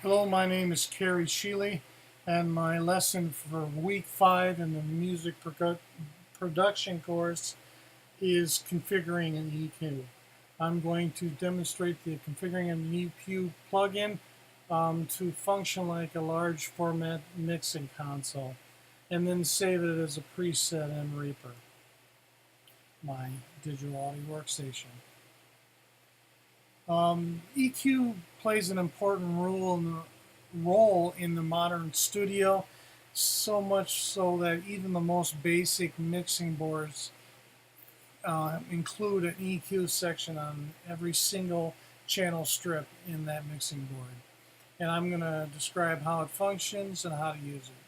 Hello, my name is Carrie Sheely, and my lesson for week 5 in the music production course is configuring an EQ. I'm going to demonstrate the configuring an EQ plugin to function like a large format mixing console, and then save it as a preset in Reaper, my digital audio workstation. EQ plays an important role in the modern studio, so much so that even the most basic mixing boards include an EQ section on every single channel strip in that mixing board. And I'm going to describe how it functions and how to use it.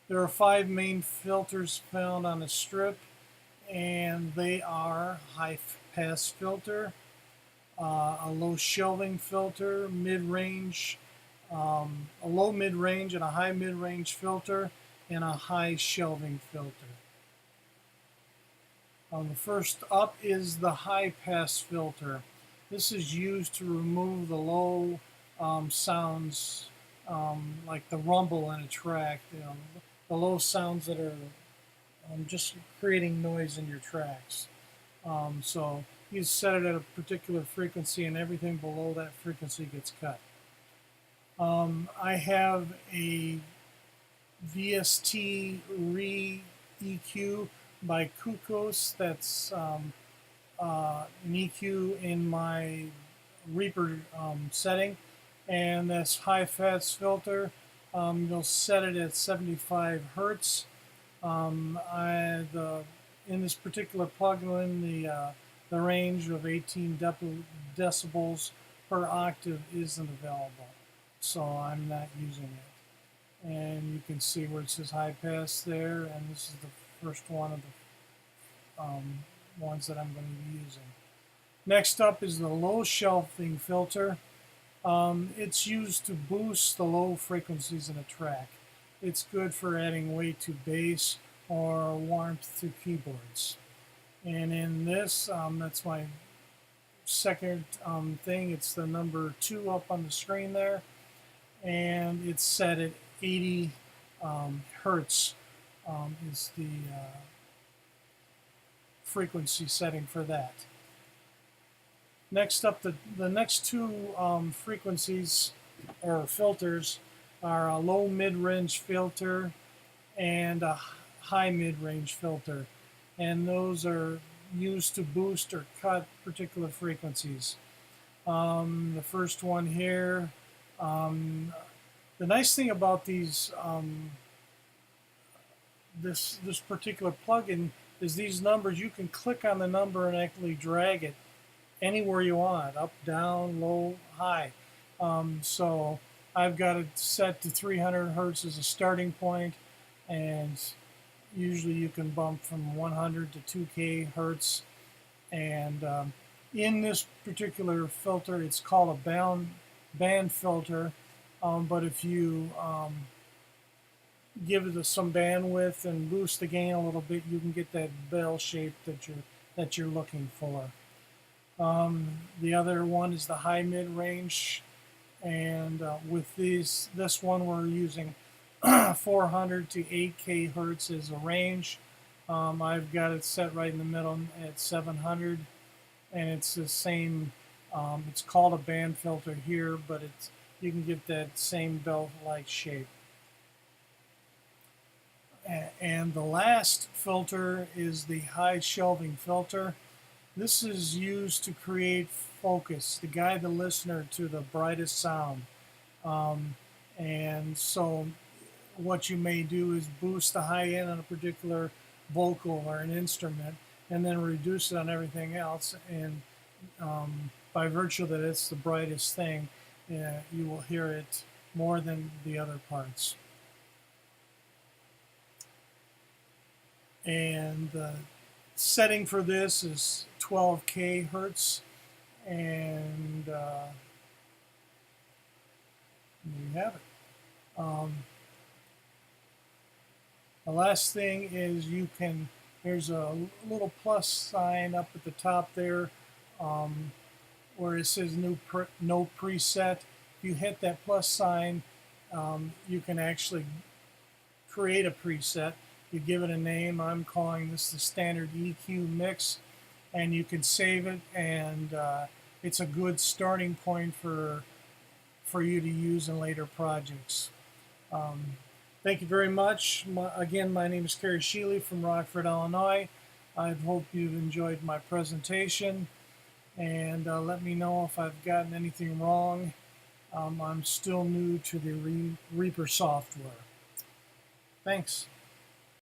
There are 5 main filters found on a strip, and they are high pass filter, a low shelving filter, mid-range, a low mid-range and a high mid-range filter, and a high shelving filter. The first up is the high pass filter. This is used to remove the low sounds like the rumble in a track, the low sounds that are just creating noise in your tracks. So you set it at a particular frequency, and everything below that frequency gets cut. I have a VST Re-EQ by Kukos. That's an EQ in my Reaper setting, and that's high pass filter. You'll set it at 75 hertz. In this particular plugin, the range of 18 decibels per octave isn't available, so I'm not using it. And you can see where it says high pass there, and this is the first one of the ones that I'm going to be using. Next up is the low shelving filter. It's used to boost the low frequencies in a track. It's good for adding weight to bass or warmth to keyboards. And in this, that's my second thing. It's the number 2 up on the screen there, and it's set at 80 hertz is the frequency setting for that. Next up, the next 2 frequencies or filters are a low mid-range filter and a high mid-range filter, and those are used to boost or cut particular frequencies. The first one here, the nice thing about these this particular plugin is these numbers, you can click on the number and actually drag it anywhere you want, up, down, low, high. So I've got it set to 300 hertz as a starting point, and usually you can bump from 100 to 2K hertz. And in this particular filter, it's called a band filter, but if you give it some bandwidth and boost the gain a little bit, you can get that bell shape that you're looking for. The other one is the high mid range, and with this one we're using 400 to 8K hertz as a range. I've got it set right in the middle at 700, and it's the same. It's called a band filter here, but you can get that same bell-like shape. And the last filter is the high shelving filter. This is used to create focus, to guide the listener to the brightest sound. And so what you may do is boost the high end on a particular vocal or an instrument, and then reduce it on everything else. And by virtue that it's the brightest thing, you will hear it more than the other parts. And the setting for this is 12K hertz, and there you have it. The last thing is there's a little plus sign up at the top there, where it says no preset. If you hit that plus sign, you can actually create a preset. You give it a name. I'm calling this the standard EQ mix, and you can save it, and it's a good starting point for you to use in later projects. Thank you very much. Again, my name is Kerry Sheely from Rockford, Illinois. I hope you've enjoyed my presentation, and let me know if I've gotten anything wrong. I'm still new to the Reaper software. Thanks.